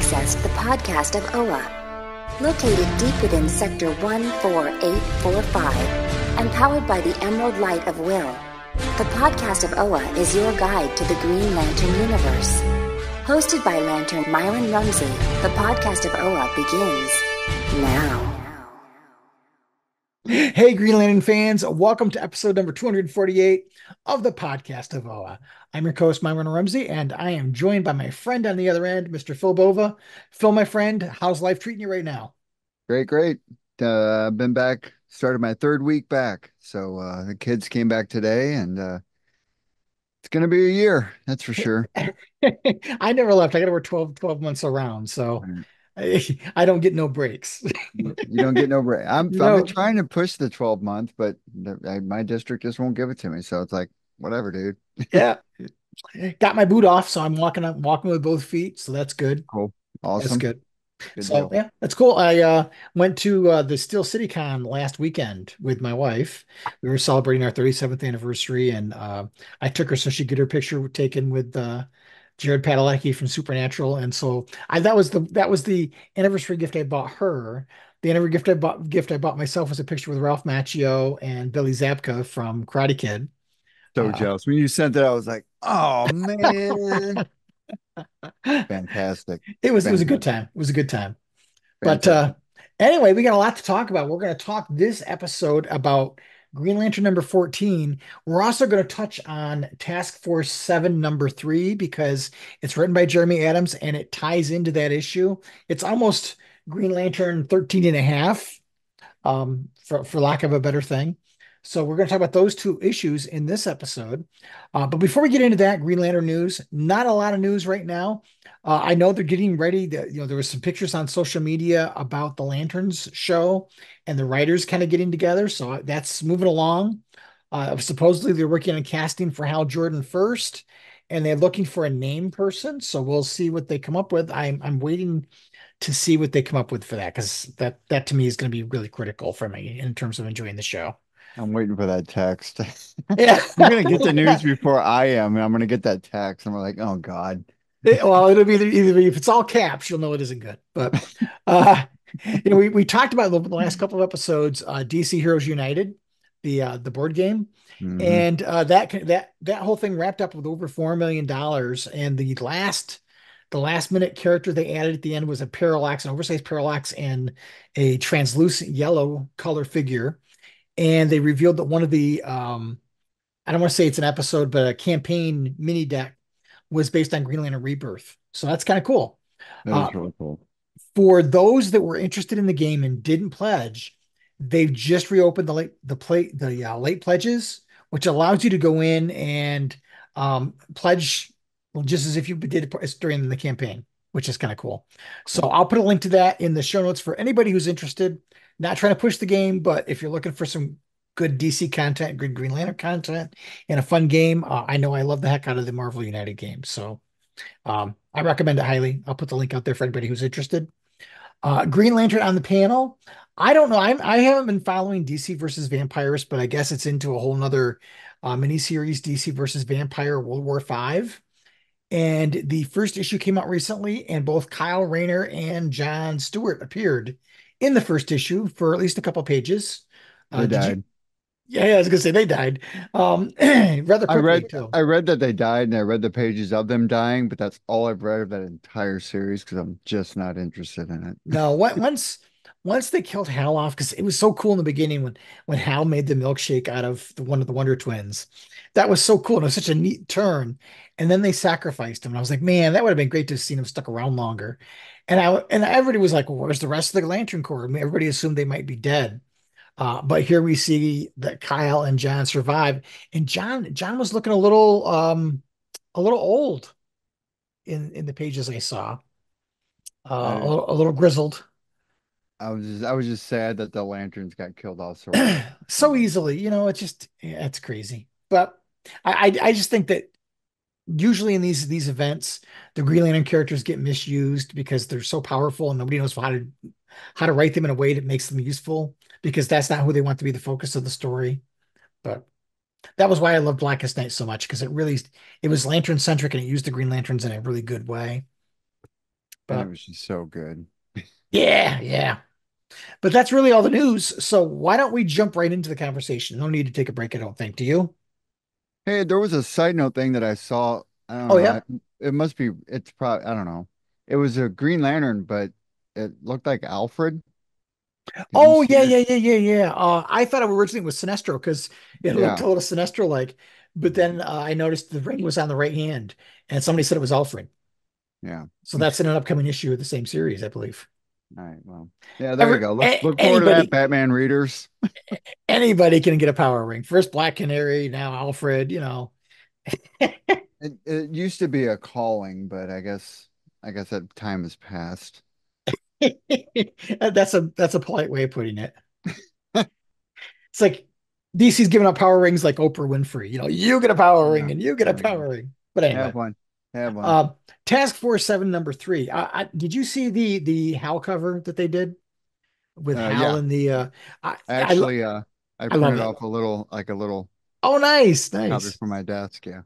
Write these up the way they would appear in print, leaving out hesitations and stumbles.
accessed the podcast of OA. Located deep within Sector 14845 and powered by the Emerald Light of Will, the podcast of OA is your guide to the Green Lantern universe. Hosted by Lantern Myron Rumsey, the podcast of OA begins now. Hey, Green Lantern fans, welcome to episode number 248 of the podcast of OA. I'm your co-host, Myron Rumsey, and I am joined by my friend on the other end, Mr. Phil Bova. Phil, my friend, how's life treating you right now? Great, great. Been back, started my third week back. So the kids came back today and it's going to be a year, that's for sure. I never left. I got to work 12 months around, so Mm. I don't get no breaks. You don't get no break. I've been No, trying to push the 12 month, but my district just won't give it to me. So it's like, whatever, dude. yeah, got my boot off, so I'm walking with both feet, so that's good. Cool. That's Awesome. good. Good So deal. yeah, that's cool. I went to the Steel City Con last weekend with my wife. We were celebrating our 37th anniversary, and I took her so she could get her picture taken with Jared Padalecki from Supernatural. And so that was the anniversary gift I bought her. The anniversary gift I bought myself was a picture with Ralph Macchio and Billy Zabka from Karate Kid. So Uh, jealous. When you sent it, I was like, oh man. Fantastic. it was a good Fantastic. time. It was a good time. But Fantastic. anyway, we got a lot to talk about. We're going to talk this episode about Green Lantern number 14. We're also going to touch on Task Force 7 number 3 because it's written by Jeremy Adams and it ties into that issue. It's almost Green Lantern 13 and a half, for lack of a better thing. So we're going to talk about those two issues in this episode. But before we get into that, Green Lantern news, not a lot of news right now. I know they're getting ready. There was some pictures on social media about the Lanterns show and the writers kind of getting together. So that's moving along. Supposedly they're working on casting for Hal Jordan first, and they're looking for a name person. So we'll see what they come up with. I'm waiting to see what they come up with for that because that to me is going to be really critical for me in terms of enjoying the show. I'm waiting for that text. Yeah. You're gonna get the news before I am, and I'm gonna get that text. And we're like, oh God. Well, it'll be either if it's all caps, you'll know it isn't good. But uh, we talked about the last couple of episodes, DC Heroes United, the board game, Hmm. and that whole thing wrapped up with over $4 million. And the last minute character they added at the end was a parallax, an oversized parallax, and a translucent yellow color figure. And they revealed that one of the I don't want to say it's an episode, but a campaign mini deck was based on Green Lantern Rebirth. So that's kind of cool. That Uh, is really cool. for those that were interested in the game and didn't pledge, they've just reopened late pledges, which allows you to go in and pledge, well, just as if you did it during the campaign, which is kind of cool. So Cool. I'll put a link to that in the show notes for anybody who's interested. Not trying to push the game, but if you're looking for some good DC content, good Green Lantern content, and a fun game, I know I love the heck out of the Marvel United game. So I recommend it highly. I'll put the link out there for anybody who's interested. Green Lantern on the panel. I don't know. I haven't been following DC versus Vampires, but I guess it's into a whole nother miniseries, DC versus Vampire World War V. And the first issue came out recently, and both Kyle Rayner and John Stewart appeared in the first issue for at least a couple pages. They Did you? died. Yeah, I was gonna say they died. Rather I quickly read too. I read that they died and I read the pages of them dying, but that's all I've read of that entire series because I'm just not interested in it. No, once they killed Hal off, because it was so cool in the beginning when Hal made the milkshake out of one of the Wonder Twins. That was so cool. And it was such a neat turn. And then they sacrificed him. And I was like, man, that would have been great to have seen him stuck around longer. And everybody was like, well, where's the rest of the Lantern Corps? I mean, everybody assumed they might be dead. But here we see that Kyle and John survive. And John was looking a little old in the pages I saw. I A little grizzled. I was just sad that the lanterns got killed off so early. So easily, it's just yeah, it's crazy. But I just think that usually in these events, the Green Lantern characters get misused because they're so powerful and nobody knows how to write them in a way that makes them useful because that's not who they want to be the focus of the story. But that was why I love Blackest Night so much because it was Lantern centric and it used the Green Lanterns in a really good way. And it But was just so good. yeah, yeah. But that's really all the news. So why don't we jump right into the conversation? No need to take a break, I don't think. Do you? Hey, there was a side note thing that I saw. I don't Oh, know. yeah. It must be, it's probably, I don't know. It was a Green Lantern, but it looked like Alfred. Did you Oh, see yeah, it? yeah, yeah, yeah, yeah. I thought it originally was Sinestro because it looked Yeah. a little Sinestro-like. But then I noticed the ring was on the right hand, and somebody said it was Alfred. Yeah. So that's in an upcoming issue of the same series, I believe. All right. Well, yeah, there you go. Look forward to that, Anybody, Batman readers. anybody can get a power ring. First Black Canary, now Alfred. You know, It used to be a calling, but I guess that time has passed. that's a polite way of putting it. It's like DC's giving out power rings like Oprah Winfrey. You know, you get a power ring Yeah. and you get a Mhm. power ring. But Have anyway, one. Have one. uh, Task Force 7 number 3. Did you see the Hal cover that they did with Hal Yeah. and the Actually, I I love printed it. off a little Oh, nice, copy nice. for my desk. Yeah.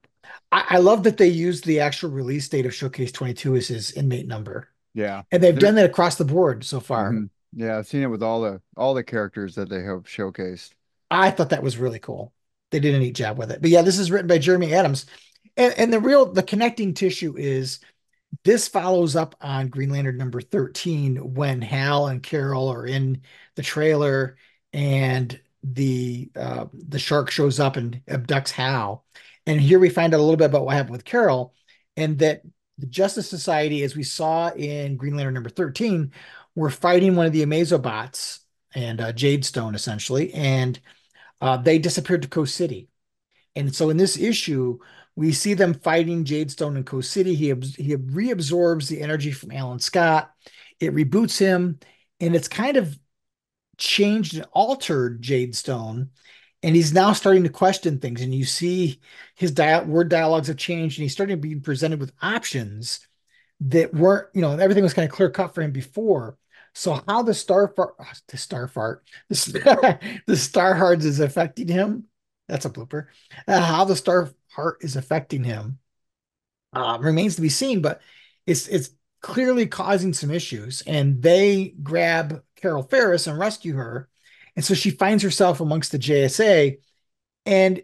I love that they used the actual release date of Showcase 22 as his inmate number. Yeah. And they've There, done that across the board so far. Yeah, I've seen it with all the characters that they have showcased. I thought that was really cool. They did a neat job with it. But yeah, this is written by Jeremy Adams. And the connecting tissue is this follows up on Green Lantern number 13 when Hal and Carol are in the trailer and the shark shows up and abducts Hal. And here we find out a little bit about what happened with Carol and that the Justice Society, as we saw in Green Lantern number 13, were fighting one of the Amazobots and Jadestone essentially, and they disappeared to Coast City. And so in this issue, we see them fighting Jadestone in Coast City. He reabsorbs the energy from Alan Scott. It reboots him, and it's kind of changed and altered Jadestone. And he's now starting to question things. And you see his word dialogues have changed, and he's starting to be presented with options that weren't, everything was kind of clear cut for him before. So how the Star Hearts is affecting him, that's a blooper. How the Star Heart is affecting him remains to be seen, but it's clearly causing some issues. And they grab Carol Ferris and rescue her. And so she finds herself amongst the JSA. And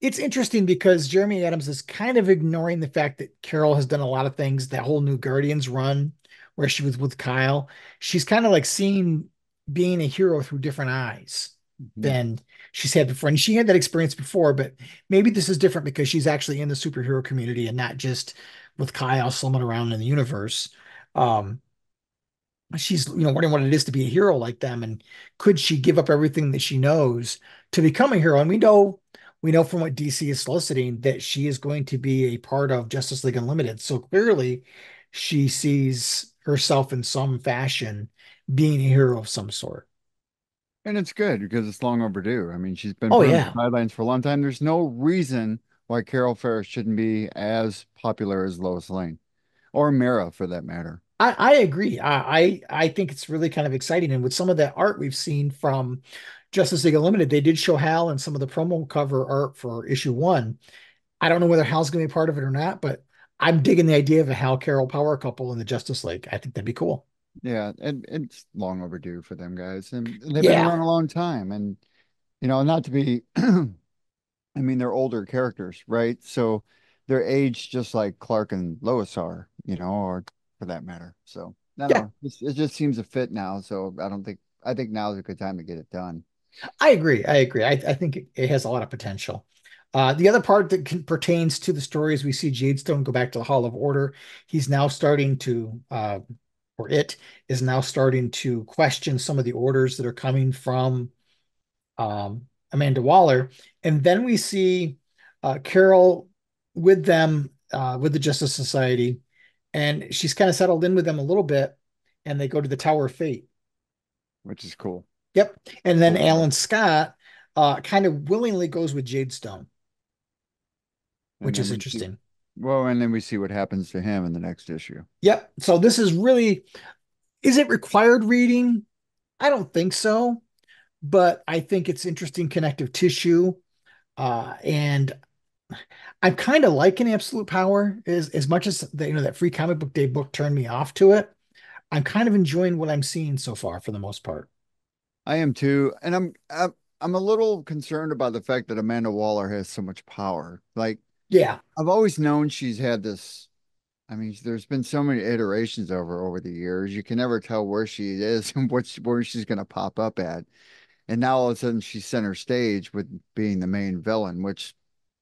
it's interesting because Jeremy Adams is kind of ignoring the fact that Carol has done a lot of things. That whole New Guardians run where she was with Kyle, she's kind of like seeing being a hero through different eyes Mhm. than she's had before. And she had that experience before, but maybe this is different because she's actually in the superhero community and not just with Kyle slumming around in the universe. Um, she's wondering what it is to be a hero like them, and could she give up everything that she knows to become a hero? And we know from what DC is soliciting that she is going to be a part of Justice League Unlimited, so clearly she sees herself in some fashion being a hero of some sort. And it's good because it's long overdue. I mean, she's been Oh put on the yeah, sidelines for a long time. There's no reason why Carol Ferris shouldn't be as popular as Lois Lane or Mara for that matter. I agree. I think it's really kind of exciting, and with some of that art we've seen from Justice League Unlimited, they did show Hal in some of the promo cover art for issue 1. I don't know whether Hal's going to be part of it or not, but I'm digging the idea of a Hal Carol power couple in the Justice League. I think that'd be cool. Yeah, and it's long overdue for them guys. And they've been Yeah, around a long time. And, not to be, I mean, they're older characters, right? So they're aged just like Clark and Lois are, or for that matter. So I don't yeah, know. It just seems to fit now. So I think now is a good time to get it done. I agree. I agree. I think it has a lot of potential. The other part that pertains to the story is we see Jadestone go back to the Hall of Order. He's now starting to, or it is now starting to question some of the orders that are coming from Amanda Waller. And then we see Carol with them, with the Justice Society, and she's kind of settled in with them a little bit, and they go to the Tower of Fate. Which is cool. Yep. And then Cool art. Alan Scott kind of willingly goes with Jadestone, And which then is we see, interesting. well, and then we see what happens to him in the next issue. Yep. So this is really, is it required reading? I don't think so, but I think it's interesting connective tissue. And I'm kind of liking Absolute Power as much as that Free Comic Book Day book turned me off to it. I'm kind of enjoying what I'm seeing so far for the most part. I am too, and I'm a little concerned about the fact that Amanda Waller has so much power. Like Yeah. I've always known she's had this. I mean, there's been so many iterations of her over the years. You can never tell where she is and where she's going to pop up at. And now all of a sudden she's center stage with being the main villain, which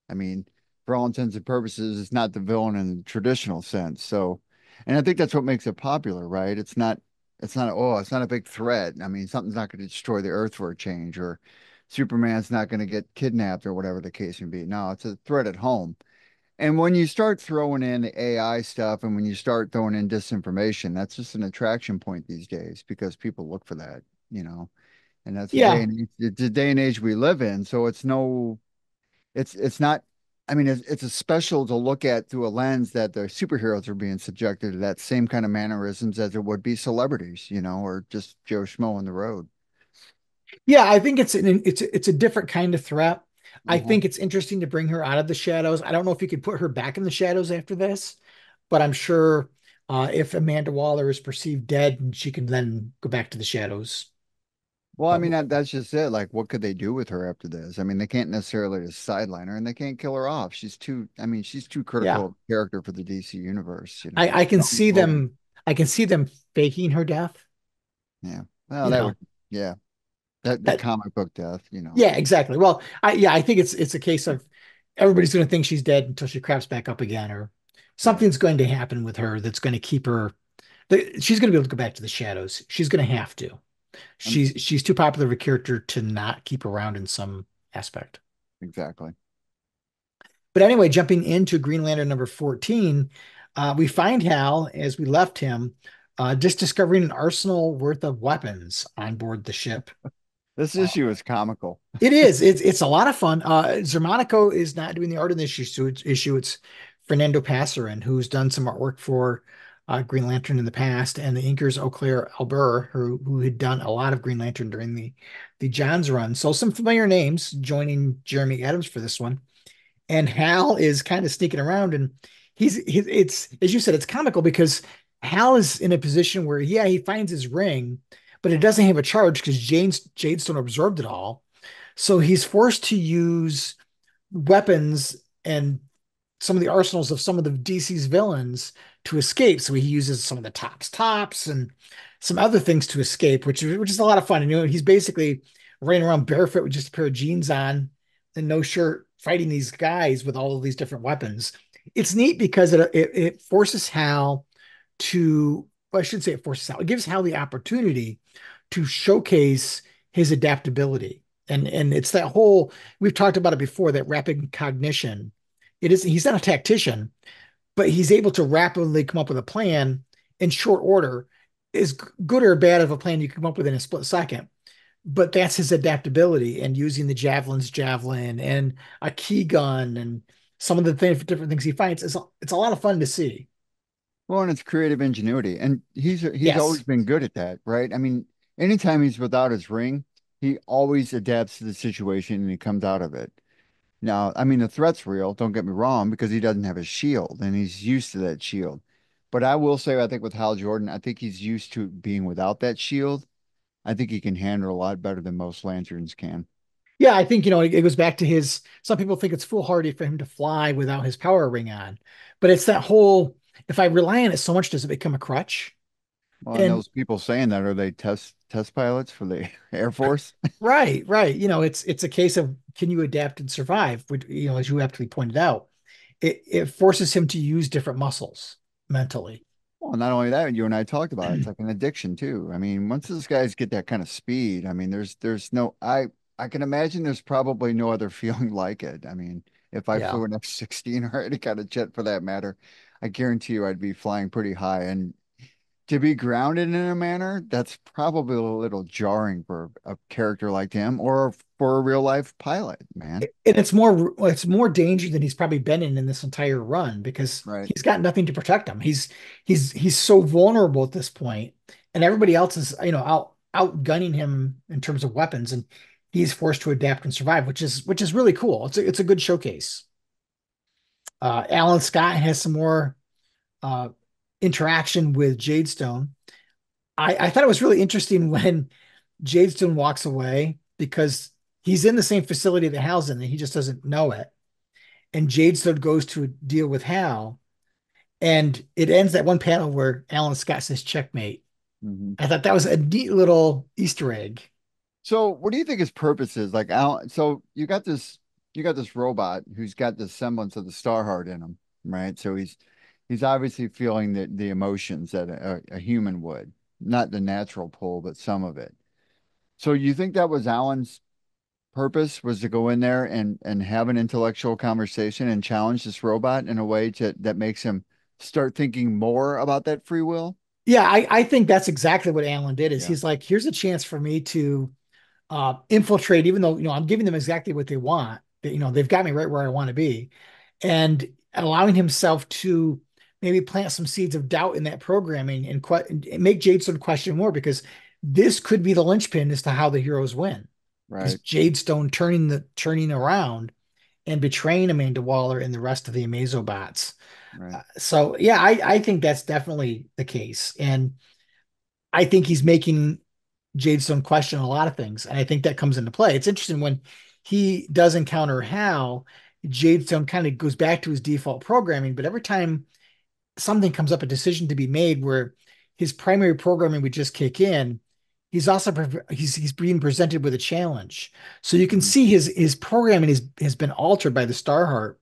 I mean, for all intents and purposes, it's not the villain in the traditional sense. So, and I think that's what makes it popular, right? It's not a big threat. I mean, something's not going to destroy the earth for a change, or Superman's not going to get kidnapped, or whatever the case may be. No, it's a threat at home. And when you start throwing in the AI stuff and when you start throwing in disinformation, that's just an attraction point these days because people look for that, you know, and that's the day Yeah. and age, it's the day and age we live in. So it's not, I mean, it's a special to look at through a lens that the superheroes are being subjected to that same kind of mannerisms as it would be celebrities, or just Joe Schmo on the road. Yeah, I think it's a different kind of threat. I Uh-huh. think it's interesting to bring her out of the shadows. I don't know if you could put her back in the shadows after this, but I'm sure if Amanda Waller is perceived dead, she can then go back to the shadows. Well, I But mean, that's just it. Like, what could they do with her after this? I mean, they can't necessarily just sideline her and they can't kill her off. I mean, she's too yeah, critical of a character for the DC universe, I can Strong see global. them faking her death. Yeah. Well, You that would, know yeah, that the that comic book death. Yeah, exactly. Well, I think it's a case of everybody's going to think she's dead until she craps back up again, or Right. something's going to happen with her that's going to keep her. She's going to be able to go back to the shadows. She's going to have to. Um, She's too popular of a character to not keep around in some aspect. exactly. But anyway, jumping into Green Lantern number 14, we find Hal as we left him, just discovering an arsenal worth of weapons on board the ship. This Uh, issue is comical. It is. It's a lot of fun. Zermanico is not doing the art in this issue. It's Fernando Passerin, who's done some artwork for Green Lantern in the past, and the inkers Eau Claire Albert, who had done a lot of Green Lantern during the Johns run. So some familiar names joining Jeremy Adams for this one. And Hal is kind of sneaking around, and it's as you said, it's comical because Hal is in a position where yeah, he finds his ring, but it doesn't have a charge because Jadestone absorbed it all. So he's forced to use weapons and some of the arsenals of some of the DC's villains to escape. So he uses some of the tops and some other things to escape, which is a lot of fun. And he's basically running around barefoot with just a pair of jeans on and no shirt, fighting these guys with all of these different weapons. It's neat because it forces Hal to, well, I should say it forces Hal. It gives Hal the opportunity to showcase his adaptability. And it's that whole, we've talked about it before, that rapid cognition. He's not a tactician, but he's able to rapidly come up with a plan in short order. Is good or bad of a plan you come up with in a split second. But that's his adaptability and using the javelin's javelin and a key gun and some of the different things he finds. It's a lot of fun to see. Well, and it's creative ingenuity, and he's always Yes. been good at that, right? I mean, anytime he's without his ring, he always adapts to the situation and he comes out of it. Now, I mean, the threat's real, don't get me wrong, because he doesn't have a shield and he's used to that shield. But I will say, I think with Hal Jordan, I think he's used to being without that shield. I think he can handle a lot better than most Lanterns can. Yeah, I think, it goes back to some people think it's foolhardy for him to fly without his power ring on. But it's that whole, if I rely on it so much, does it become a crutch? Well, and And those people saying that, are they test pilots for the Air Force? right, right. It's a case of can you adapt and survive? As you aptly pointed out, it forces him to use different muscles mentally. Well, not only that, you and I talked about it, it's like an addiction too. I mean, once those guys get that kind of speed, I mean, there's no I can imagine there's probably no other feeling like it. I mean, if I Yeah. flew an F-16 or any kind of jet for that matter, I guarantee you I'd be flying pretty high. And to be grounded in a manner, that's probably a little jarring for a character like him or for a real life pilot, man. And it's more danger than he's probably been in this entire run because Right. he's got nothing to protect him. He's so vulnerable at this point, and everybody else is outgunning him in terms of weapons, and he's forced to adapt and survive, which is really cool. It's a good showcase. Alan Scott has some more uh, interaction with Jadestone. I thought it was really interesting when Jadestone walks away because he's in the same facility that Hal's in, and he just doesn't know it. And Jadestone goes to deal with Hal, and it ends that one panel where Alan Scott says checkmate. Hmm. I thought that was a neat little Easter egg. So, what do you think his purpose is? Like, Al, so you got this robot who's got the semblance of the Starheart in him, right? So he's obviously feeling the emotions that a human would, not the natural pull, but some of it. So, you think that was Alan's purpose was to go in there and have an intellectual conversation and challenge this robot in a way that makes him start thinking more about that free will? Yeah, I think that's exactly what Alan did. Is Yeah, he's like, here's a chance for me to infiltrate, even though I'm giving them exactly what they want. They've got me right where I want to be, and allowing himself to maybe plant some seeds of doubt in that programming and make Jadestone question more because this could be the linchpin as to how the heroes win. Is right, Jadestone turning around and betraying Amanda Waller and the rest of the Amazobots? right. So yeah, I think that's definitely the case, and I think he's making Jadestone question a lot of things, and I think that comes into play. It's interesting when he does encounter Hal, Jadestone kind of goes back to his default programming, but every time something comes up, a decision to be made where his primary programming would just kick in, he's also he's being presented with a challenge. So you can Mhm. see his programming has been altered by the Starheart,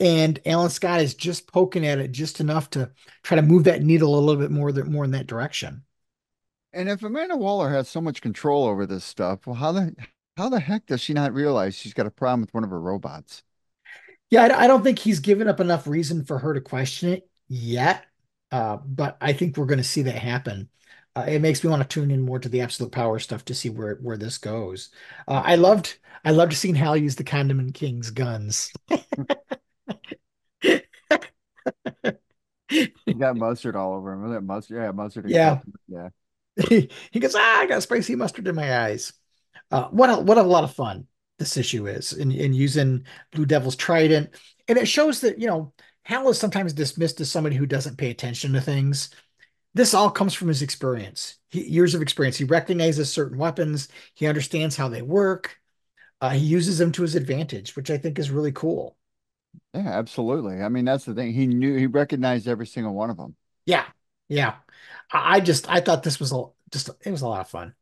and Alan Scott is just poking at it just enough to try to move that needle a little bit more in that direction. And if Amanda Waller has so much control over this stuff, well, how the heck does she not realize she's got a problem with one of her robots? Yeah, I don't think he's given up enough reason for her to question it yet, but I think we're going to see that happen. It makes me want to tune in more to the absolute power stuff to see where this goes. Uh, I Absolutely. loved I loved seeing Hal use the Condiment King's guns. He got mustard all over him. Was that mustard? Yeah, mustard and Yeah, ketchup. Yeah. he goes, I got spicy mustard in my eyes. What a lot of fun this issue is in using Blue Devil's trident, and it shows that Hal is sometimes dismissed as somebody who doesn't pay attention to things. This all comes from his experience, years of experience. He recognizes certain weapons. He understands how they work. He uses them to his advantage, which I think is really cool. Yeah, absolutely. I mean, that's the thing. He recognized every single one of them. Yeah, yeah. I thought this was just it was a lot of fun.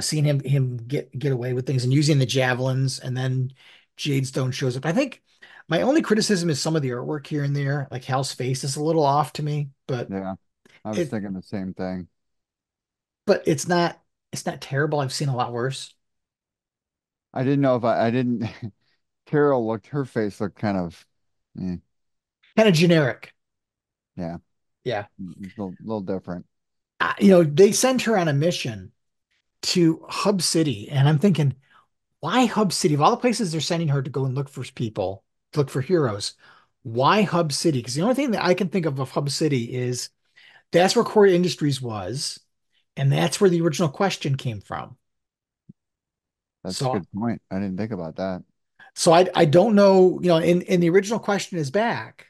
Seeing him get away with things and using the javelins, and then Jadestone shows up. I think my only criticism is some of the artwork here and there, like Hal's face is a little off to me, but Yeah. I was it thinking the same thing. but it's not terrible. I've seen a lot worse. I didn't know if I didn't her face looked kind of, eh, Kind of generic. yeah, Yeah. little different. They send her on a mission to Hub City, and I'm thinking, why Hub City? Of all the places they're sending her to go and look for people, to look for heroes, why Hub City? Because the only thing that I can think of Hub City is that's where Core Industries was, and that's where the original question came from. That's a So, good point. I didn't think about that. so I don't know. In the original question is back.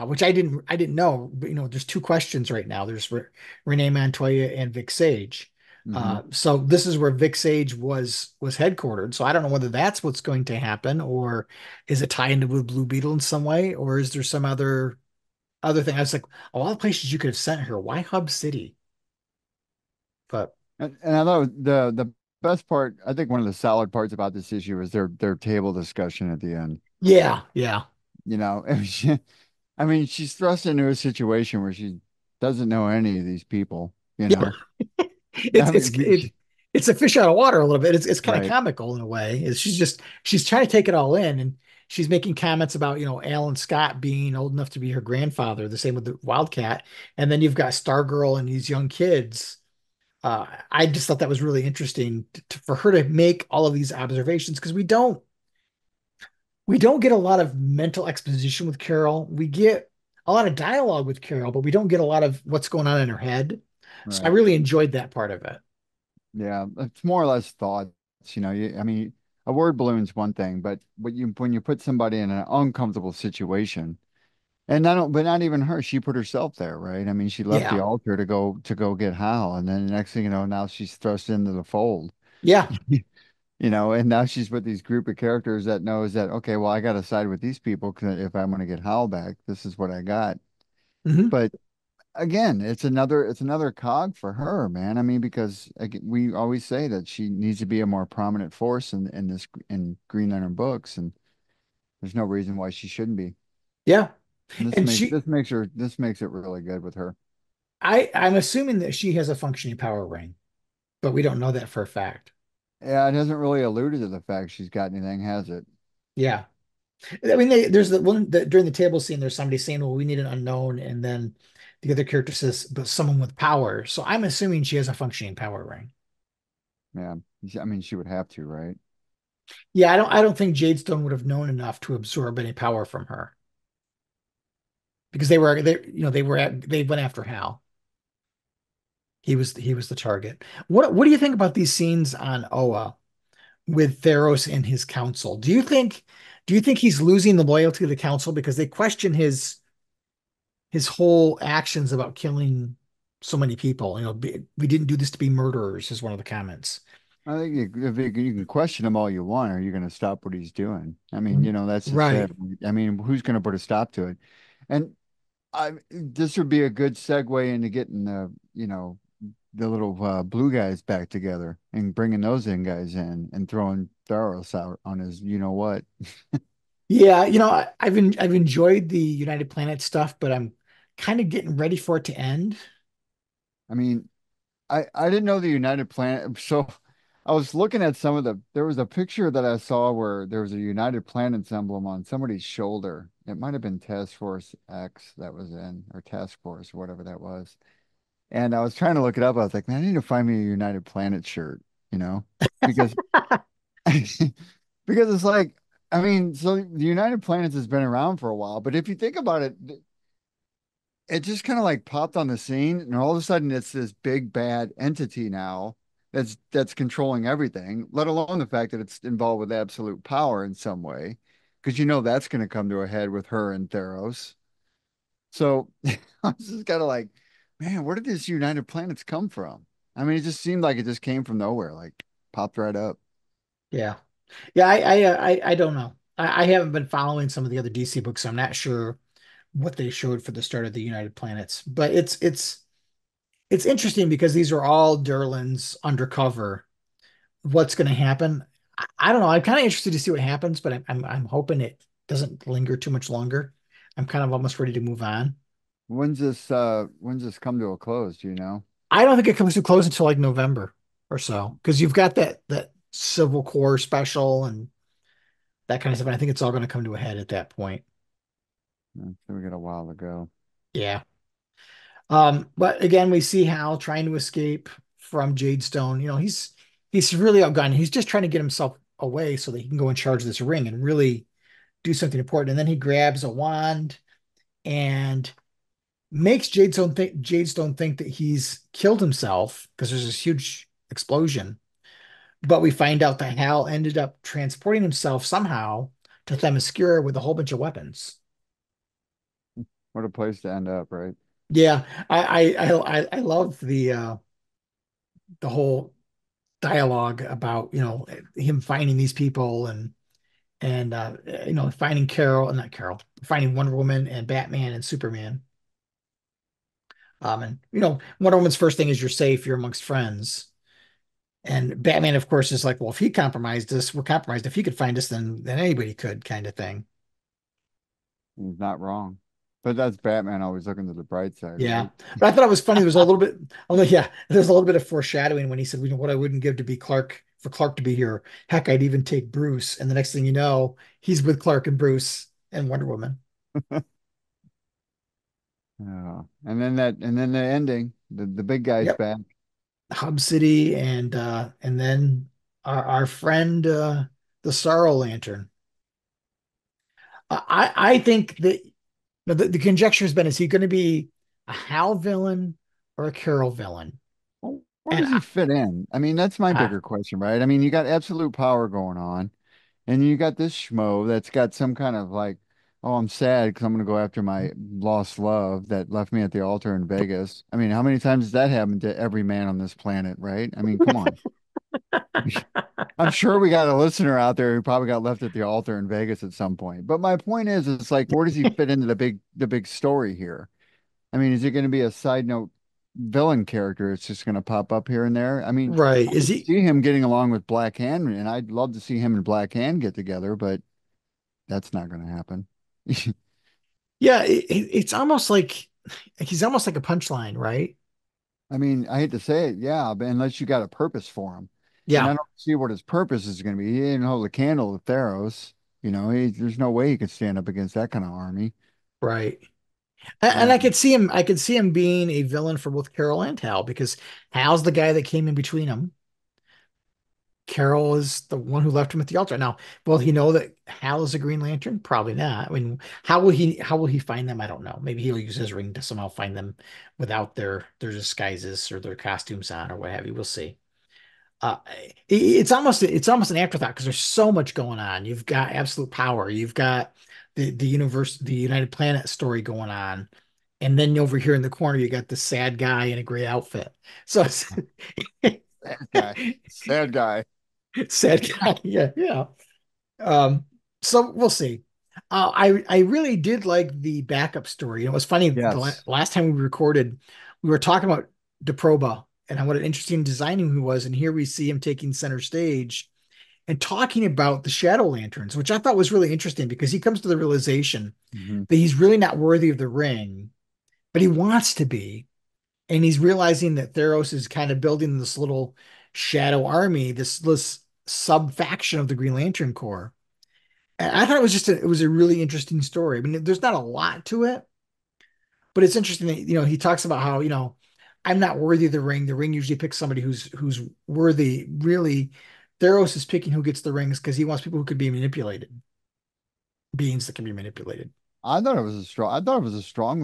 Which I didn't know. But there's two questions right now. There's Renee Montoya and Vic Sage. Hmm. So this is where Vic Sage was headquartered. So I don't know whether that's what's going to happen, or is it tied into with Blue Beetle in some way, or is there some other thing? I was like, of all the places you could have sent her, why Hub City? But And I thought the best part, I think one of the solid parts about this issue is their table discussion at the end. yeah, yeah, You know, I mean, she's thrust into a situation where she doesn't know any of these people, you yeah. know. It's I it's mean, it, it's a fish out of water a little bit. It's kind of right. comical in a way. She's trying to take it all in, and she's making comments about Alan Scott being old enough to be her grandfather. The same with the Wildcat, and then you've got Stargirl and these young kids. I just thought that was really interesting for her to make all of these observations because we don't get a lot of mental exposition with Carol. We get a lot of dialogue with Carol, but we don't get a lot of what's going on in her head. So I Right. really enjoyed that part of it. Yeah, it's more or less thoughts, I mean, a word balloon's one thing, but when you put somebody in an uncomfortable situation, And but not even her. She put herself there, right? I mean, she left the Yeah. altar to go get Hal, and then the next thing you know, now she's thrust into the fold. Yeah. You know, and now she's with these group of characters that knows that, okay, well, I got to side with these people because if I'm going to get Hal back, this is what I got. Hmm. But again, it's another cog for her, man. I mean, because we always say that she needs to be a more prominent force in Green Lantern books, and there's no reason why she shouldn't be. Yeah. And And she, this makes it really good with her. I'm assuming that she has a functioning power ring, but we don't know that for a fact. Yeah, it hasn't really alluded to the fact she's got anything, has it? Yeah. I mean, there's the one that during the table scene, there's somebody saying, well, we need an unknown. And then the other character says, but someone with power. So I'm assuming she has a functioning power ring. Yeah, I mean, she would have to, right? Yeah, I don't think Jadestone would have known enough to absorb any power from her because they went after Hal. He was the target. What do you think about these scenes on Oa with Theros and his council? Do you think he's losing the loyalty of the council because they question his whole actions about killing so many people? We didn't do this to be murderers, is one of the comments. I think if you can question him all you want, are you going to stop what he's doing? I mean, you know, that's just it. Right. I mean, who's going to put a stop to it? And this would be a good segue into getting the little blue guys back together and bringing those in guys in and throwing Theros out on his, you know what? Yeah, I've enjoyed the United Planet stuff, but I'm kind of getting ready for it to end. I mean, I didn't know the United Planet. So I was looking at there was a picture that I saw where there was a United Planets emblem on somebody's shoulder. It might have been Task Force X that was in, or Task Force, whatever that was. And I was trying to look it up. I was like, man, I need to find me a United Planet shirt, you know, because because it's like, I mean, so the United Planets has been around for a while, but if you think about it, it just kind of like popped on the scene, and all of a sudden it's this big bad entity now that's controlling everything, let alone the fact that it's involved with absolute power in some way, because you know that's going to come to a head with her and Theros. So I was just kind of like, man, where did this United Planets come from? I mean, it just seemed like it just came from nowhere, like popped right up. Yeah. Yeah, I don't know. I haven't been following some of the other DC books, so I'm not sure what they showed for the start of the United Planets. But it's interesting because these are all Derlin's undercover. What's going to happen? I don't know. I'm kind of interested to see what happens, but I'm hoping it doesn't linger too much longer. I'm kind of almost ready to move on. When's this come to a close, do you know? I don't think it comes to close until like November or so because you've got that Civil War special and that kind of stuff. And I think it's all going to come to a head at that point. So we got a while to go. Yeah. But again, we see Hal trying to escape from Jadestone. He's really outgunned. He's just trying to get himself away so that he can go in charge of this ring and really do something important. And then he grabs a wand and makes Jadestone think that he's killed himself because there's this huge explosion. But we find out that Hal ended up transporting himself somehow to Themyscira with a whole bunch of weapons. What a place to end up, right? Yeah, I love the whole dialogue about him finding these people and finding Carol, not Carol, finding Wonder Woman and Batman and Superman. And Wonder Woman's first thing is you're safe, you're amongst friends. And Batman, of course, is like, well, if he compromised us, we're compromised. If he could find us, then anybody could, kind of thing. He's not wrong. But that's Batman always looking to the bright side, Yeah. right? But I thought it was funny. There was a little bit, although, yeah, there's a little bit of foreshadowing when he said, what I wouldn't give to be Clark, for Clark to be here. Heck, I'd even take Bruce. And the next thing you know, he's with Clark and Bruce and Wonder Woman. And then the ending, the big guy's Yep. back. Hub City and then our friend the Sorrow Lantern. I think that the conjecture has been, is he going to be a Hal villain or a Carol villain? Well, where And does he fit in? I mean, that's my I, bigger question, right? I mean, you got absolute power going on, and you got this schmo that's got some kind of like Oh, I'm sad because I'm gonna go after my lost love that left me at the altar in Vegas. I mean, how many times has that happened to every man on this planet, right? I mean, come on. I'm sure we got a listener out there who probably got left at the altar in Vegas at some point. But my point is, it's like, where does he fit into the big story here? I mean, is he going to be a side note villain character? It's just going to pop up here and there. I mean, Right. I Is could he? see him getting along with Black Hand, and I'd love to see him and Black Hand get together, but that's not going to happen. Yeah, it's almost like he's almost like a punchline, right? I mean, I hate to say it, yeah, but unless you got a purpose for him. And I Yeah, don't see what his purpose is going to be. He didn't hold a candle to Theros. There's no way he could stand up against that kind of army. right. And I Um, could see him. I could see him being a villain for both Carol and Hal because Hal's the guy that came in between them. Carol is the one who left him at the altar. Now, will he know that Hal is a Green Lantern? Probably not. I mean, how will he find them? I don't know. Maybe he'll use his ring to somehow find them without their disguises or their costumes on or what have you. We'll see. Uh, it's almost an afterthought because there's so much going on. You've got absolute power. You've got the universe, the United Planet story going on, and then over here in the corner you got the sad guy in a gray outfit. So it's sad guy, sad guy. sad guy. Yeah, yeah. Um, so we'll see. I really did like the backup story. It was funny. The Yes. last time we recorded, we were talking about DeProba and what an interesting designing he was, and here we see him taking center stage and talking about the Shadow Lanterns, which I thought was really interesting because he comes to the realization Mhm. that he's really not worthy of the ring, but he wants to be, and he's realizing that Theros is kind of building this little shadow army, this sub faction of the Green Lantern Corps. And I thought it was a really interesting story. I mean, there's not a lot to it, but it's interesting that, he talks about how, I'm not worthy of the ring. The ring usually picks somebody who's worthy. Really, Theros is picking who gets the rings because he wants people who could be manipulated, beings that can be manipulated. I thought it was a strong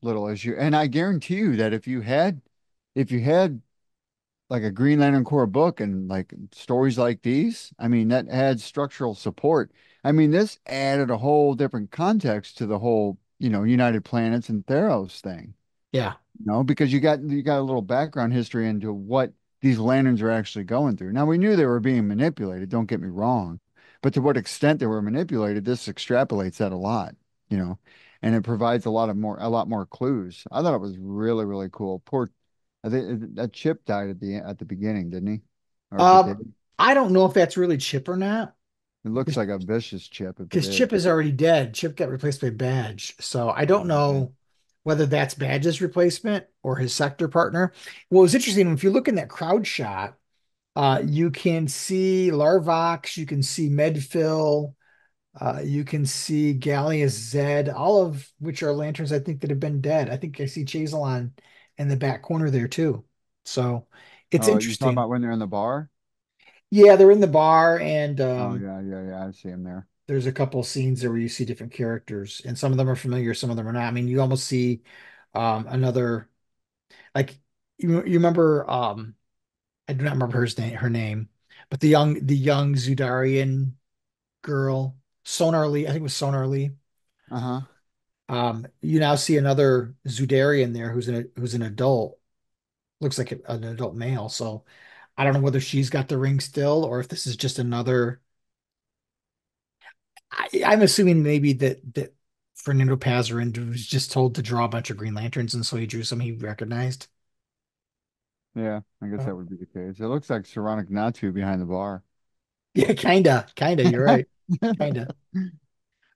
little issue. And I guarantee you that if you had like a Green Lantern Corps book and like stories like these, I mean, that had structural support. I mean, this added a whole different context to the whole, United Planets and Theros thing. Yeah. Because you got a little background history into what these lanterns are actually going through. Now we knew they were being manipulated, don't get me wrong, but to what extent they were manipulated, this extrapolates that a lot, you know, and it provides a lot more clues. I thought it was really, really cool. I think that Chip died at the beginning, didn't he? Or if it Uh, did, I don't know if that's really Chip or not it looks like a vicious Chip if it because is. Chip is already dead. Chip got replaced by Badge. So I don't Okay. know whether that's Badge's replacement or his sector partner. What was interesting, if you look in that crowd shot, you can see Larvox, you can see Medfill, you can see Gallius Zed, all of which are lanterns I think that have been dead. I think I see Chazalon in the back corner there too. So it's Oh, you're talking interesting. about when they're in the bar? Yeah, they're in the bar, and Oh yeah, yeah, yeah. I see him there. there's a couple scenes there where you see different characters, and some of them are familiar, some of them are not. I mean, you almost see another like you remember I do not remember her name, but the young Zudarian girl, Sonar Lee, I think it was Sonar Lee. Uh-huh. You now see another Zudarian there who's an adult, looks like an adult male. So I don't know whether she's got the ring still or if this is just another. I'm assuming maybe that Fernando Pasarin was just told to draw a bunch of Green Lanterns, and so he drew some he recognized. Yeah, I guess Uh, that would be the case. It looks like Saronic Natu behind the bar. yeah, kinda. You're right, kinda.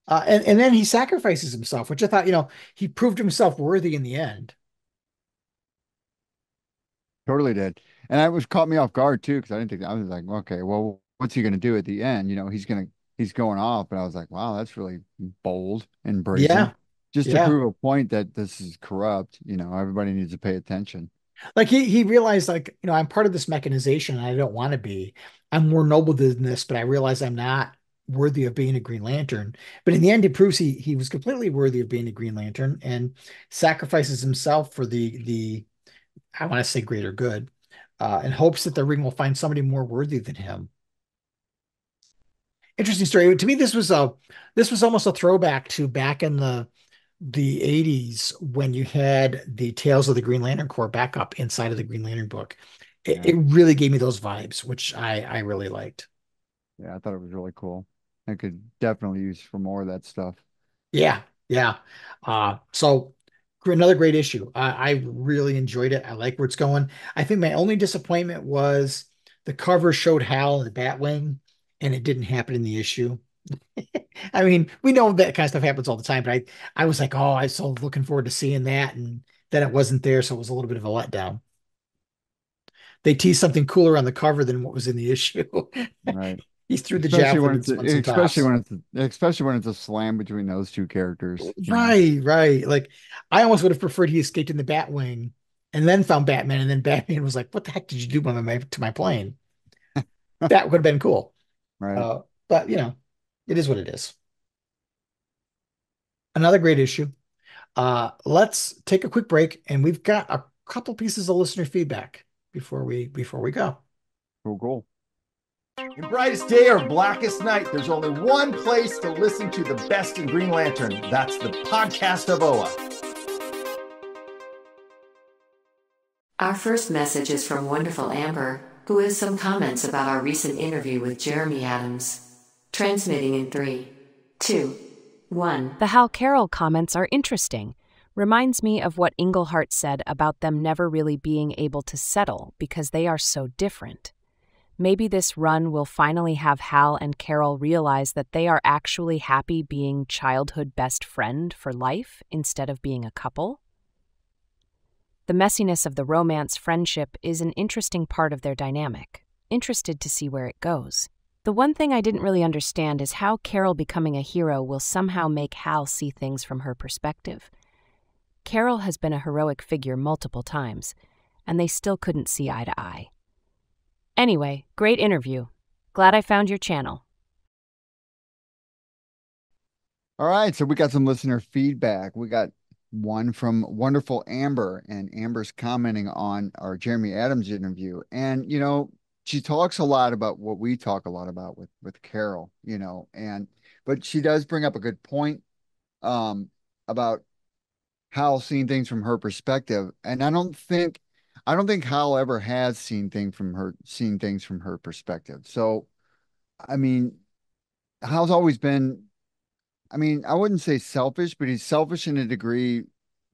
And then he sacrifices himself, which I thought, he proved himself worthy in the end. Totally did. And it was caught me off guard too, because I didn't think I was like, okay, well, what's he gonna do at the end? He's going off, and I was like, wow, that's really bold and brazen. Yeah, Just to yeah. prove a point that this is corrupt, everybody needs to pay attention. Like he realized, like, I'm part of this mechanization and I don't want to be. I'm more noble than this, but I realize I'm not worthy of being a Green Lantern. But in the end, it proves he was completely worthy of being a Green Lantern and sacrifices himself for the I want to say greater good, and hopes that the ring will find somebody more worthy than him. Interesting story. To me, this was almost a throwback to back in the 80s when you had the Tales of the Green Lantern Corps back up inside of the Green Lantern book. It Yeah. really gave me those vibes, which I really liked. Yeah, I thought it was really cool. I could definitely use for more of that stuff. Yeah, yeah. So another great issue. I really enjoyed it. I like where it's going. I think my only disappointment was the cover showed Hal in the Batwing, and it didn't happen in the issue. I mean, we know that kind of stuff happens all the time, but I was like, oh, I was so looking forward to seeing that, and then it wasn't there, so it was a little bit of a letdown. They teased something cooler on the cover than what was in the issue. Right. He threw the javelin and spun some tops. Especially when it's a slam between those two characters, you know. Right, right. Like I almost would have preferred he escaped in the Batwing and then found Batman, and then Batman was like, "What the heck did you do to my plane?" That would have been cool. Right. But it is what it is. Another great issue. Let's take a quick break, and we've got a couple pieces of listener feedback before we go. Cool, cool. In brightest day or blackest night, there's only one place to listen to the best in Green Lantern. That's the podcast of Oa. Our first message is from wonderful Amber, who has some comments about our recent interview with Jeremy Adams. Transmitting in 3, 2, 1. The Hal Carroll comments are interesting. Reminds me of what Englehart said about them never really being able to settle because they are so different. Maybe this run will finally have Hal and Carol realize that they are actually happy being childhood best friend for life instead of being a couple. The messiness of the romance friendship is an interesting part of their dynamic. Interested to see where it goes. The one thing I didn't really understand is how Carol becoming a hero will somehow make Hal see things from her perspective. Carol has been a heroic figure multiple times, and they still couldn't see eye to eye. Anyway, great interview. Glad I found your channel. All right, so we got some listener feedback. We got one from wonderful Amber, and Amber's commenting on our Jeremy Adams interview. And, she talks a lot about what we talk a lot about with Carol, but she does bring up a good point about Hal seeing things from her perspective. And I don't think Hal ever has seen things from her perspective. So, I mean, Hal's always been, I wouldn't say selfish, but he's selfish in a degree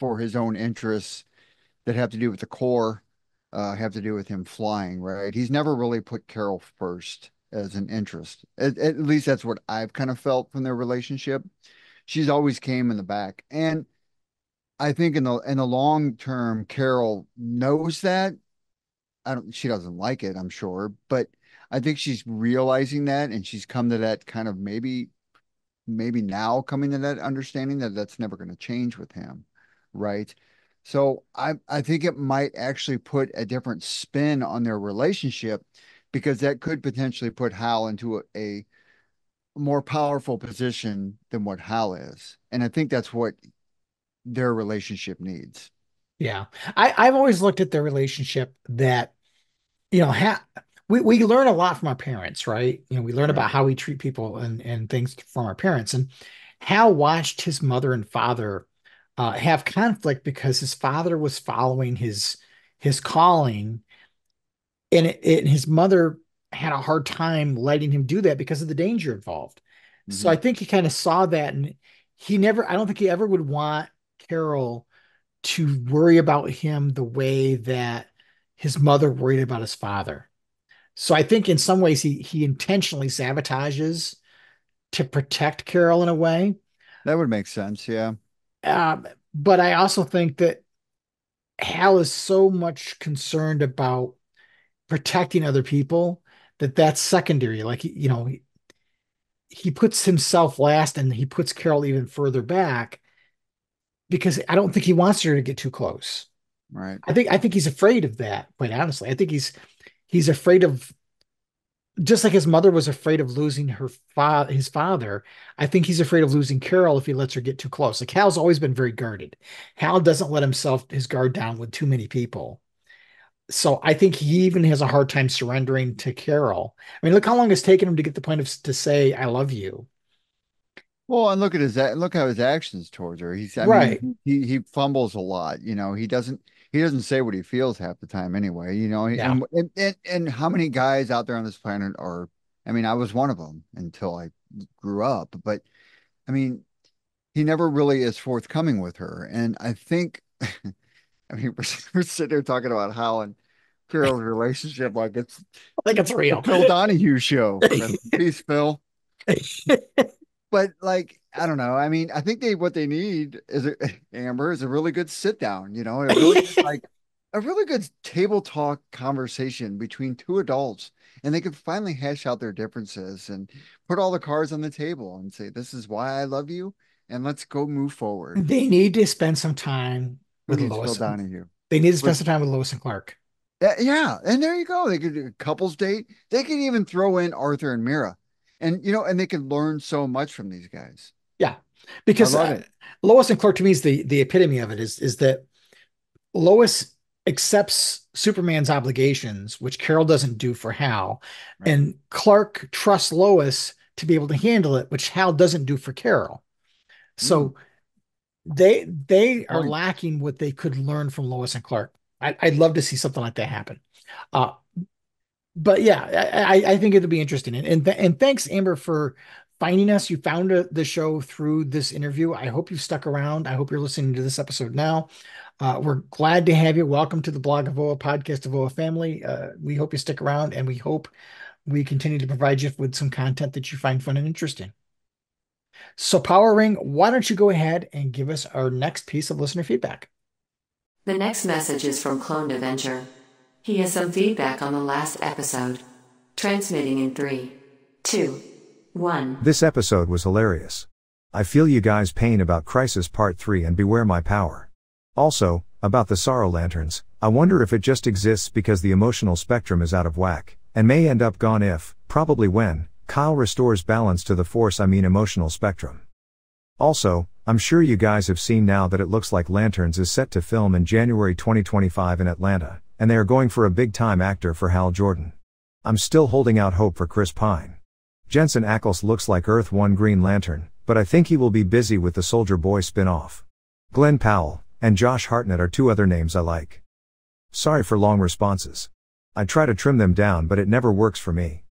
for his own interests that have to do with the core, have to do with him flying, right? He's never really put Carol first as an interest. At least that's what I've kind of felt from their relationship. She's always came in the back. And I think in the long term, Carol knows that. She doesn't like it, I'm sure, but I think she's realizing that, and she's come to that kind of maybe now coming to that understanding that that's never going to change with him, right? So I think it might actually put a different spin on their relationship because that could potentially put Hal into a more powerful position than what Hal is. And I think that's what their relationship needs. Yeah. I've always looked at their relationship that, we learn a lot from our parents, right? We learn Right. about how we treat people and things from our parents. And Hal watched his mother and father have conflict because his father was following his calling, and his mother had a hard time letting him do that because of the danger involved. So Hmm. I think he kind of saw that, and I don't think he ever would want Carol to worry about him the way that his mother worried about his father. So I think in some ways he intentionally sabotages to protect Carol in a way. That would make sense. Yeah. Um, but I also think that Hal is so much concerned about protecting other people that that's secondary. Like, he puts himself last and he puts Carol even further back because I don't think he wants her to get too close. Right. I think he's afraid of that, quite honestly. I think he's afraid of, just like his mother was afraid of losing his father. I think he's afraid of losing Carol if he lets her get too close. Like Hal's always been very guarded. Hal doesn't let his guard down with too many people. So I think he even has a hard time surrendering to Carol. I mean, look how long it's taken him to get the point of to say "I love you." Well, and look how his actions towards her. I Right. mean, he fumbles a lot. He doesn't say what he feels half the time anyway. Yeah. And how many guys out there on this planet are? I mean, I was one of them until I grew up, but I mean, he never really is forthcoming with her, and I think, I mean, we're sitting there talking about Hal and Carol's relationship like it's I think it's the real. Phil Donahue show. Rest in peace, Phil. But like, I don't know. I mean, I think what they need is Amber is a really good sit down, a really good table talk conversation between two adults, and they could finally hash out their differences and put all the cards on the table and say, "This is why I love you, and let's go move forward." They need to spend some time Who with needs Phil Lois. Donahue? They need to spend But some time with Lois and Clark. yeah, and there you go. They could do a couples date. They could even throw in Arthur and Mira, and they could learn so much from these guys. Yeah, I because love it. Lois and Clark to me is the epitome of it. Is that Lois accepts Superman's obligations, which Carol doesn't do for Hal, Right. and Clark trusts Lois to be able to handle it, which Hal doesn't do for Carol. Mm, So they are point. lacking what they could learn from Lois and Clark. I'd love to see something like that happen. Uh, but yeah, I think it'll be interesting. And thanks, Amber, for finding us. You found the show through this interview. I hope you stuck around. I hope you're listening to this episode now. We're glad to have you. Welcome to the Blog of OA podcast of OA family. We hope you stick around, and we hope we continue to provide you with some content that you find fun and interesting. So, Power Ring, why don't you go ahead and give us our next piece of listener feedback? The next message is from Cloned Avenger. He has some feedback on the last episode. Transmitting in 3, 2, 1. This episode was hilarious. I feel you guys' pain about Crisis Part 3 and Beware My Power. Also, about the Sorrow Lanterns, I wonder if it just exists because the emotional spectrum is out of whack, and may end up gone if, probably when, Kyle restores balance to the Force emotional spectrum. Also, I'm sure you guys have seen now that it looks like Lanterns is set to film in January 2025 in Atlanta, and they are going for a big-time actor for Hal Jordan. I'm still holding out hope for Chris Pine. Jensen Ackles looks like Earth 1 Green Lantern, but I think he will be busy with the Soldier Boy spin-off. Glenn Powell and Josh Hartnett are two other names I like. Sorry for long responses. I try to trim them down, but it never works for me.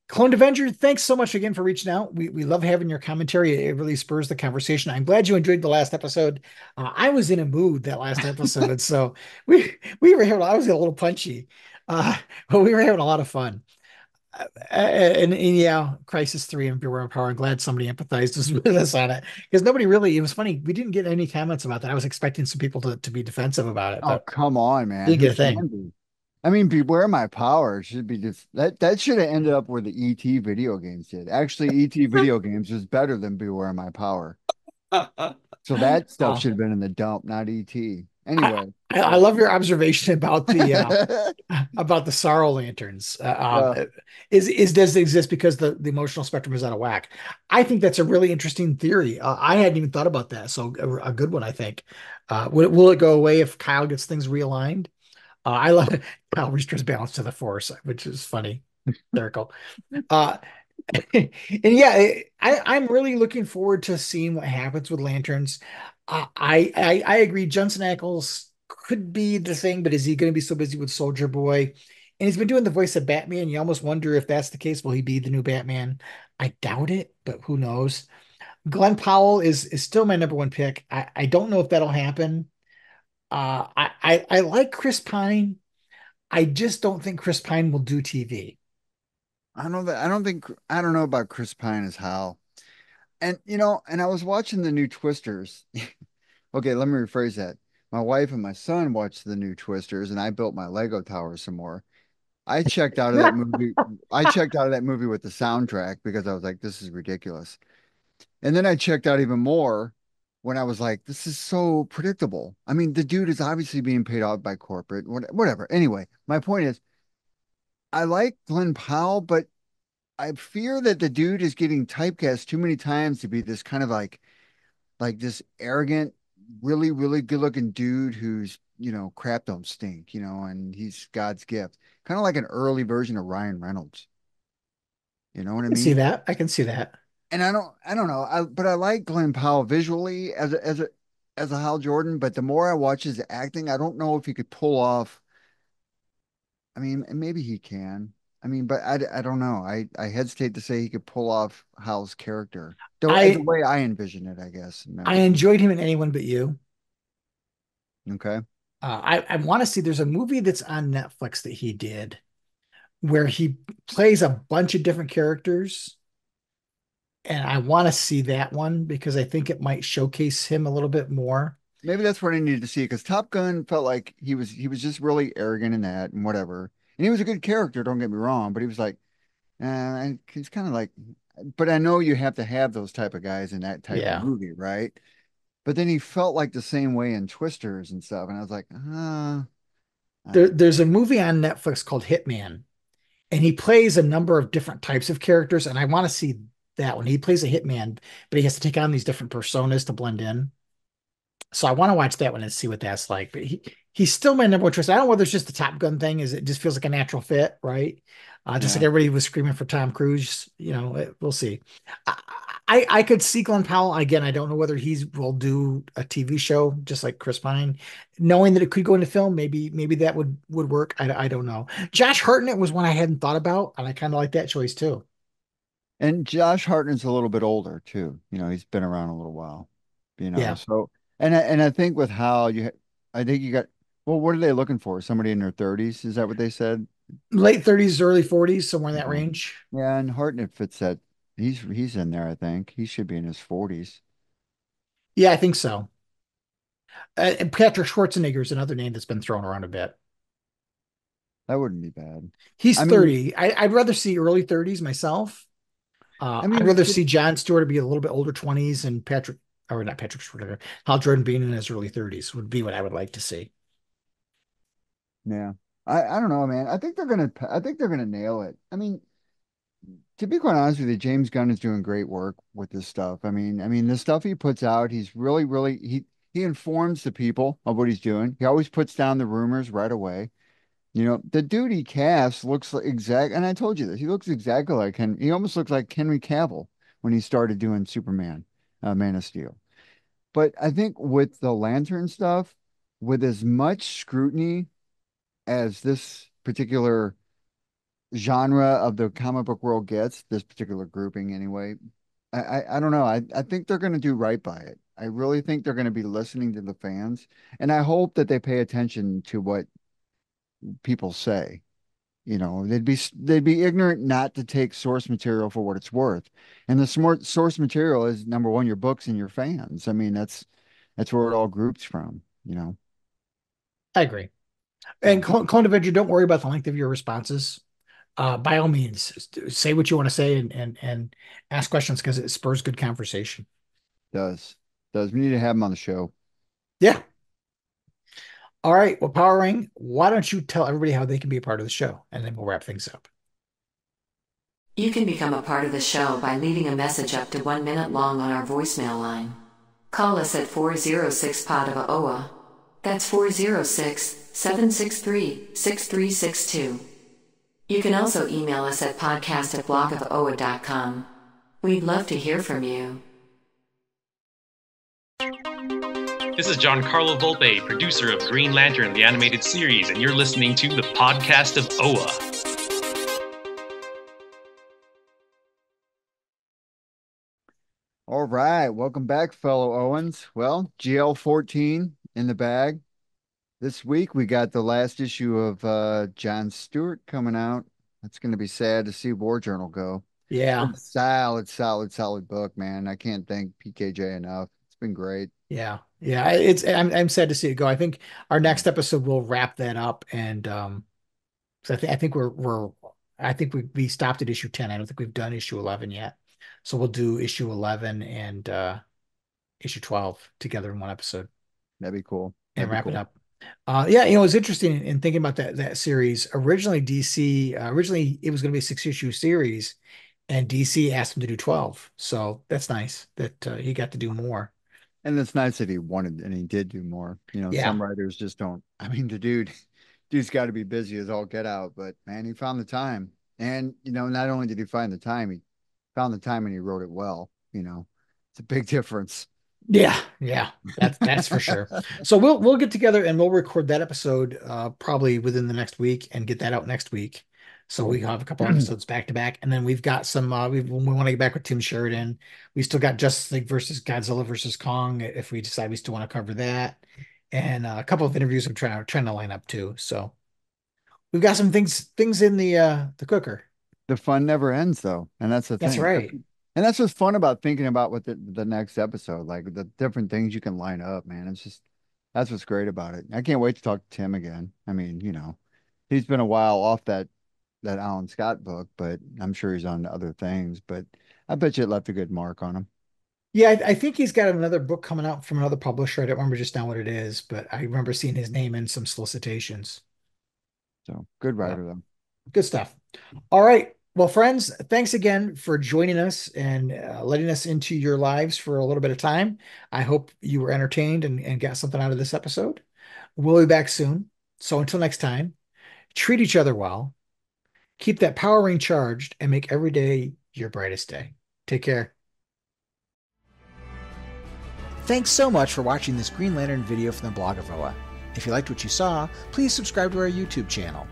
Cloned Avenger, thanks so much again for reaching out. We love having your commentary. It really spurs the conversation. I'm glad you enjoyed the last episode. I was in a mood that last episode, so we were having. I was a little punchy, but we were having a lot of fun. And yeah, Crisis 3 and Beware of Power. I'm glad somebody empathized with us on it because nobody really. It was funny. We didn't get any comments about that. I was expecting some people to be defensive about it, Oh, but come on, man. didn't Who get a thing. can be? I mean, Beware My Power should be just that should have ended up where the ET video games did. Actually, ET video games was better than Beware My Power. So that stuff Oh, should have been in the dump, not ET. I, Anyway, I love your observation about the sorrow lanterns. uh, Is does it exist because the emotional spectrum is out of whack? I think that's a really interesting theory. I hadn't even thought about that, so a good one, I think. Will it go away if Kyle gets things realigned? I love Kyle restores balance to the Force, which is funny, hysterical. Uh, and yeah, I'm really looking forward to seeing what happens with lanterns. I agree. Jensen Ackles could be the thing, but is he going to be so busy with Soldier Boy? And he's been doing the voice of Batman. You almost wonder if that's the case. Will he be the new Batman? I doubt it, but who knows? Glenn Powell is still my number one pick. I don't know if that'll happen. I like Chris Pine. I just don't think Chris Pine will do TV. I don't know about Chris Pine as Hal. And I was watching the new Twisters. Okay, let me rephrase that. My wife and my son watched the new Twisters, and I built my Lego tower some more. I checked out of that movie. I checked out of that movie with the soundtrack because I was like, this is ridiculous. And then I checked out even more when I was like, this is so predictable. I mean, the dude is obviously being paid off by corporate, whatever. Anyway, my point is, I like Glenn Powell, but I fear that the dude is getting typecast too many times to be this kind of like like this arrogant, really, really good looking dude who's, crap don't stink, and he's God's gift. Kind of like an early version of Ryan Reynolds. You know what I I can see mean? that. I can see that. And I don't know. But I like Glenn Powell visually as a Hal Jordan, but the more I watch his acting, I don't know if he could pull off. I mean, maybe he can. I mean, but I don't know. I hesitate to say he could pull off Hal's character. The I way I envision it, I guess. I enjoyed him in Anyone But You. Okay. I want to see. There's a movie that's on Netflix that he did where he plays a bunch of different characters, and I want to see that one because I think it might showcase him a little bit more. Maybe that's what I needed to see because Top Gun felt like he was just really arrogant in that and whatever. And he was a good character, don't get me wrong, but he was like, and he's kind of like, but I know you have to have those type of guys in that type of Yeah. movie, right? But then he felt like the same way in Twisters and stuff, and I was like, I don't know. There's a movie on Netflix called Hitman, and he plays a number of different types of characters, and I want to see that one. He plays a hitman, but he has to take on these different personas to blend in. So I want to watch that one and see what that's like. But he's still my number one choice. I don't know whether it's just the Top Gun thing, is it just feels like a natural fit, right? Just like Yeah. everybody was screaming for Tom Cruise, we'll see. I, I could see Glenn Powell again. I don't know whether he will do a TV show just like Chris Pine, knowing that it could go into film. Maybe that would work. I don't know. Josh Hartnett was one I hadn't thought about, and I kind of like that choice too. And Josh Hartnett's a little bit older too. He's been around a little while, Yeah, so and I think with Hal, I think you got, well, what are they looking for? Somebody in their 30s? Is that what they said? late 30s, early 40s, somewhere in that Yeah. range. Yeah, and Hartnett fits that. He's in there, I think. He should be in his 40s. Yeah, I think so. And Patrick Schwarzenegger is another name that's been thrown around a bit. That wouldn't be bad. He's I mean, 30. I'd rather see early 30s myself. I I'd mean, rather see John Stewart be a little bit older 20s and or not Patrick Schwarzenegger, Hal Jordan being in his early 30s would be what I would like to see. yeah. I don't know, man. I think they're gonna nail it. I mean, to be quite honest with you, James Gunn is doing great work with this stuff. I mean, the stuff he puts out, he's really, really he informs the people of what he's doing. He always puts down the rumors right away. The dude he casts looks like and I told you this, he looks exactly like he almost looks like Henry Cavill when he started doing Superman, Man of Steel. But I think with the Lantern stuff, with as much scrutiny as this particular genre of the comic book world gets, this particular grouping anyway, I don't know. I think they're going to do right by it. I really think they're going to be listening to the fans, and I hope that they pay attention to what people say. They'd be ignorant not to take source material for what it's worth. And the smart source material is number one, your books and your fans. I mean, that's where it all groups from. I agree. And So Clone Avenger, don't worry about the length of your responses. By all means, say what you want to say and ask questions because it spurs good conversation. does does we need to have them on the show. Yeah. All right. Well, Power Ring, why don't you tell everybody how they can be a part of the show, and then we'll wrap things up. You can become a part of the show by leaving a message up to 1 minute long on our voicemail line. Call us at 406 POD OA. That's 406-763-6362. You can also email us at podcast@blogofoa.com. We'd love to hear from you. This is Giancarlo Volpe, producer of Green Lantern, the animated series, and you're listening to the podcast of OA. All right, welcome back, fellow Owens. Well, GL14 in the bag. This week we got the last issue of John Stewart coming out. It's going to be sad to see War Journal go. Yeah. It's a solid, solid, solid book, man. I can't thank PKJ enough. It's been great. Yeah. Yeah. I'm sad to see it go. I think our next episode will wrap that up. And so I think I think we stopped at issue 10. I don't think we've done issue 11 yet. So we'll do issue 11 and issue 12 together in one episode That'd be cool. and That'd be wrap it cool. up. Yeah, it was interesting in thinking about that series. Originally, DC originally it was going to be a 6 issue series, and DC asked him to do 12. So that's nice that he got to do more. And it's nice that he wanted and he did do more. Yeah. Some writers just don't. I mean, dude's got to be busy as all get out, but man, he found the time. And, not only did he find the time, he found the time and he wrote it well. It's a big difference. Yeah, that's for sure. So we'll get together and we'll record that episode probably within the next week and get that out next week. So we have a couple episodes back to back, and then we've got some. We want to get back with Tim Sheridan. We still got Justice League versus Godzilla versus Kong if we decide we still want to cover that, and a couple of interviews I'm trying to line up too. So we've got some things in the cooker. The fun never ends, though, and that's the thing. That's right. And that's what's fun about thinking about what the next episode, like the different things you can line up, man. That's what's great about it. I can't wait to talk to Tim again. I mean, he's been a while off that Alan Scott book, but I'm sure he's on to other things. But I bet you it left a good mark on him. Yeah, I think he's got another book coming out from another publisher. I don't remember just now what it is, but I remember seeing his name in some solicitations. So good writer, though. Good stuff. All right. Well, friends, thanks again for joining us and letting us into your lives for a little bit of time. I hope you were entertained and got something out of this episode. We'll be back soon. So until next time, treat each other well, keep that power ring charged, and make every day your brightest day. Take care. Thanks so much for watching this Green Lantern video from the blog of Oa. If you liked what you saw, please subscribe to our YouTube channel.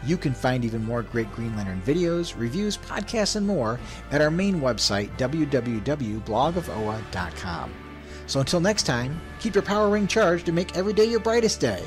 You can find even more great Green Lantern videos, reviews, podcasts, and more at our main website, www.blogofoa.com. So until next time, keep your power ring charged and make every day your brightest day.